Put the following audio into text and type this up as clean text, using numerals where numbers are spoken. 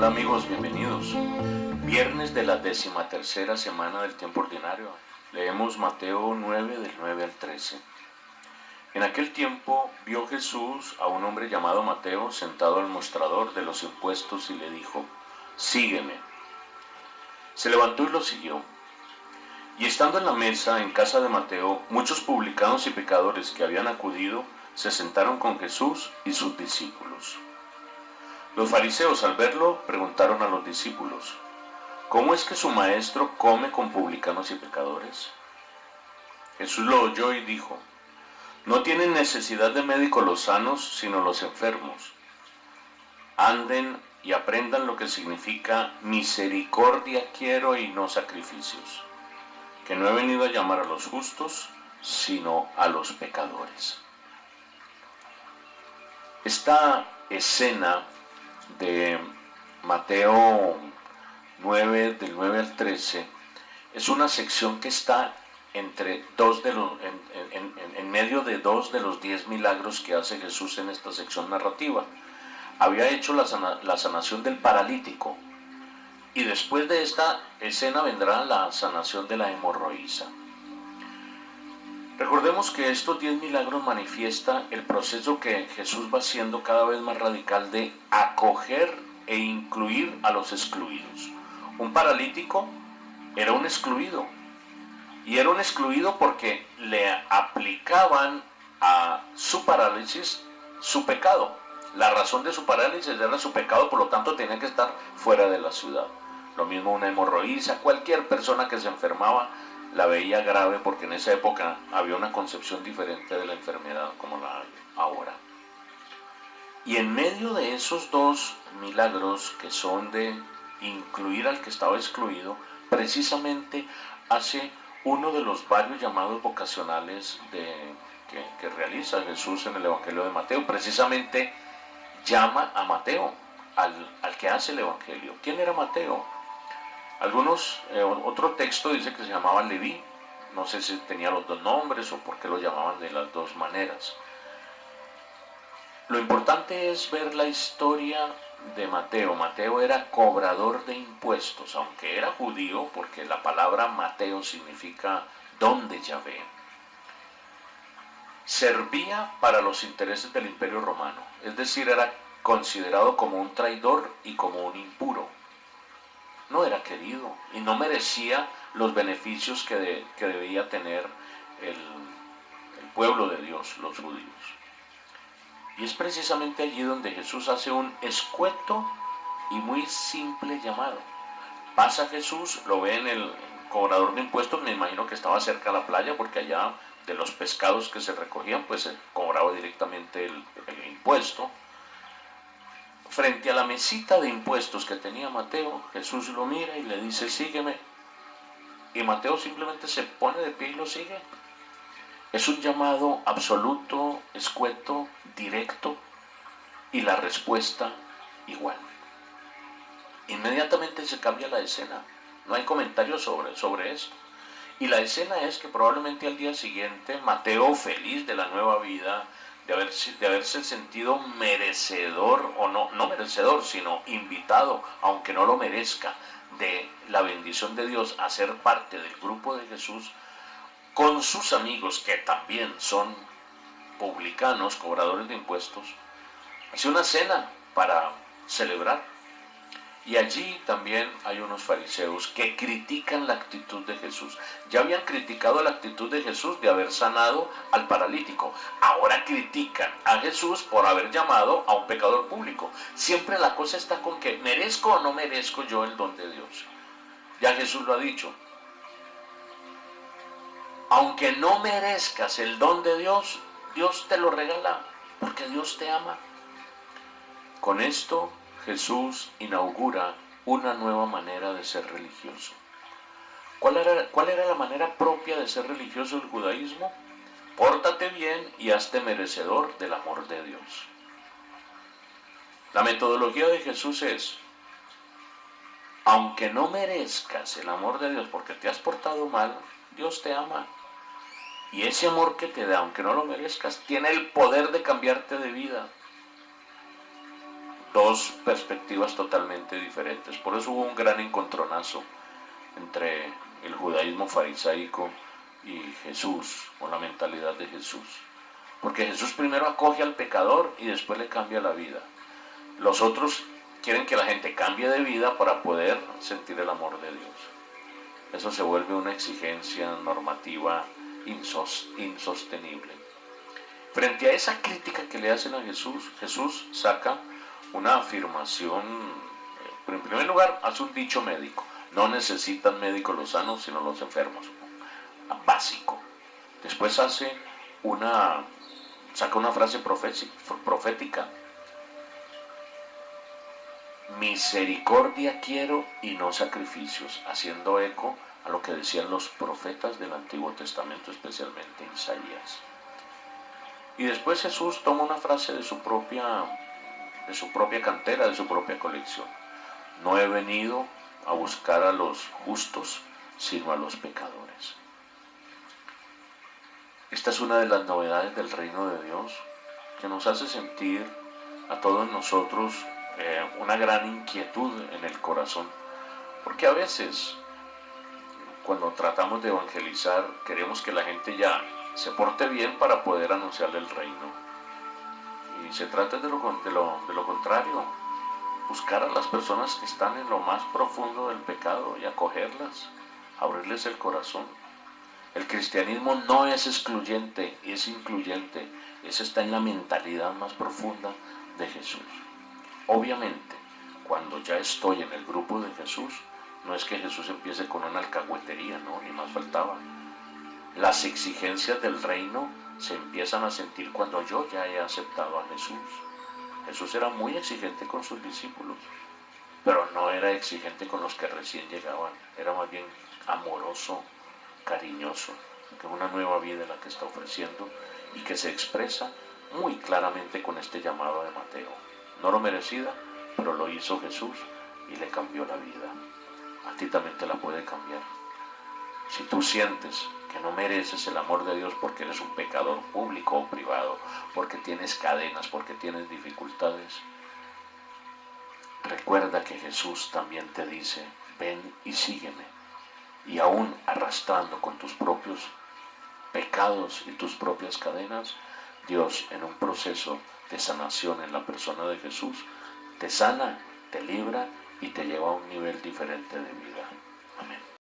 Hola amigos, bienvenidos. Viernes de la 13ª semana del tiempo ordinario. Leemos Mateo 9 del 9 al 13. En aquel tiempo vio Jesús a un hombre llamado Mateo sentado al mostrador de los impuestos y le dijo: sígueme. Se levantó y lo siguió. Y estando en la mesa en casa de Mateo, muchos publicanos y pecadores que habían acudido se sentaron con Jesús y sus discípulos. Los fariseos, al verlo, preguntaron a los discípulos: ¿cómo es que su maestro come con publicanos y pecadores? Jesús lo oyó y dijo: no tienen necesidad de médico los sanos, sino los enfermos. Anden y aprendan lo que significa misericordia quiero y no sacrificios, que no he venido a llamar a los justos, sino a los pecadores. Esta escena de Mateo 9, del 9 al 13, es una sección que está entre en medio de dos de los 10 milagros que hace Jesús en esta sección narrativa. Había hecho la sanación del paralítico, y después de esta escena vendrá la sanación de la hemorroísa. Recordemos que estos 10 milagros manifiestan el proceso que Jesús va haciendo cada vez más radical de acoger e incluir a los excluidos. Un paralítico era un excluido, y era un excluido porque le aplicaban a su parálisis su pecado. La razón de su parálisis era su pecado, por lo tanto tenía que estar fuera de la ciudad. Lo mismo una hemorroísa, cualquier persona que se enfermaba la veía grave, porque en esa época había una concepción diferente de la enfermedad como la hay ahora. Y en medio de esos dos milagros, que son de incluir al que estaba excluido, precisamente hace uno de los varios llamados vocacionales que realiza Jesús en el Evangelio de Mateo. Precisamente llama a Mateo, al que hace el Evangelio. ¿Quién era Mateo? Otro texto dice que se llamaba Leví. No sé si tenía los dos nombres o por qué lo llamaban de las dos maneras. Lo importante es ver la historia de Mateo. Mateo era cobrador de impuestos, aunque era judío, porque la palabra Mateo significa don de Yahvé. Servía para los intereses del Imperio Romano, es decir, era considerado como un traidor y como un impuro. No era querido y no merecía los beneficios que debía tener el pueblo de Dios, los judíos. Y es precisamente allí donde Jesús hace un escueto y muy simple llamado. Pasa Jesús, lo ve en el cobrador de impuestos, me imagino que estaba cerca de la playa, porque allá de los pescados que se recogían, pues se cobraba directamente el impuesto. Frente a la mesita de impuestos que tenía Mateo, Jesús lo mira y le dice: sígueme. Y Mateo simplemente se pone de pie y lo sigue. Es un llamado absoluto, escueto, directo, y la respuesta igual. Inmediatamente se cambia la escena, no hay comentarios sobre esto. Y la escena es que probablemente al día siguiente Mateo, feliz de la nueva vida, de haberse sentido merecedor, o no merecedor, sino invitado, aunque no lo merezca, de la bendición de Dios a ser parte del grupo de Jesús, con sus amigos que también son publicanos, cobradores de impuestos, hace una cena para celebrar. Y allí también hay unos fariseos que critican la actitud de Jesús. Ya habían criticado la actitud de Jesús de haber sanado al paralítico. Ahora critican a Jesús por haber llamado a un pecador público. Siempre la cosa está con que merezco o no merezco yo el don de Dios. Ya Jesús lo ha dicho. Aunque no merezcas el don de Dios, Dios te lo regala, porque Dios te ama. Con esto Jesús inaugura una nueva manera de ser religioso. ¿Cuál era la manera propia de ser religioso del judaísmo? Pórtate bien y hazte merecedor del amor de Dios. La metodología de Jesús es: aunque no merezcas el amor de Dios porque te has portado mal, Dios te ama. Y ese amor que te da, aunque no lo merezcas, tiene el poder de cambiarte de vida. dos perspectivas totalmente diferentes. Por eso hubo un gran encontronazo entre el judaísmo farisaico y Jesús, o la mentalidad de Jesús. Porque Jesús primero acoge al pecador y después le cambia la vida. Los otros quieren que la gente cambie de vida para poder sentir el amor de Dios. Eso se vuelve una exigencia normativa insostenible. Frente a esa crítica que le hacen a Jesús, Jesús saca una afirmación. En primer lugar, hace un dicho médico: no necesitan médicos los sanos, sino los enfermos. Básico. Después saca una frase profética: misericordia quiero y no sacrificios, haciendo eco a lo que decían los profetas del Antiguo Testamento, especialmente Isaías. Y después Jesús toma una frase de su propia cantera, de su propia colección: no he venido a buscar a los justos, sino a los pecadores. Esta es una de las novedades del reino de Dios, que nos hace sentir a todos nosotros una gran inquietud en el corazón, porque a veces cuando tratamos de evangelizar queremos que la gente ya se porte bien para poder anunciarle el reino, y se trata de lo contrario: buscar a las personas que están en lo más profundo del pecado y acogerlas, abrirles el corazón. El cristianismo no es excluyente, es incluyente. Eso está en la mentalidad más profunda de Jesús. Obviamente, cuando ya estoy en el grupo de Jesús, no es que Jesús empiece con una alcahuetería, no, ni más faltaba. Las exigencias del reino se empiezan a sentir cuando yo ya he aceptado a Jesús. Jesús era muy exigente con sus discípulos, pero no era exigente con los que recién llegaban. Era más bien amoroso, cariñoso, que es una nueva vida la que está ofreciendo y que se expresa muy claramente con este llamado de Mateo. No lo merecida, pero lo hizo Jesús y le cambió la vida. A ti también te la puede cambiar. Si tú sientes que no mereces el amor de Dios porque eres un pecador público o privado, porque tienes cadenas, porque tienes dificultades, recuerda que Jesús también te dice: ven y sígueme. Y aún arrastrando con tus propios pecados y tus propias cadenas, Dios, en un proceso de sanación en la persona de Jesús, te sana, te libra y te lleva a un nivel diferente de vida. Amén.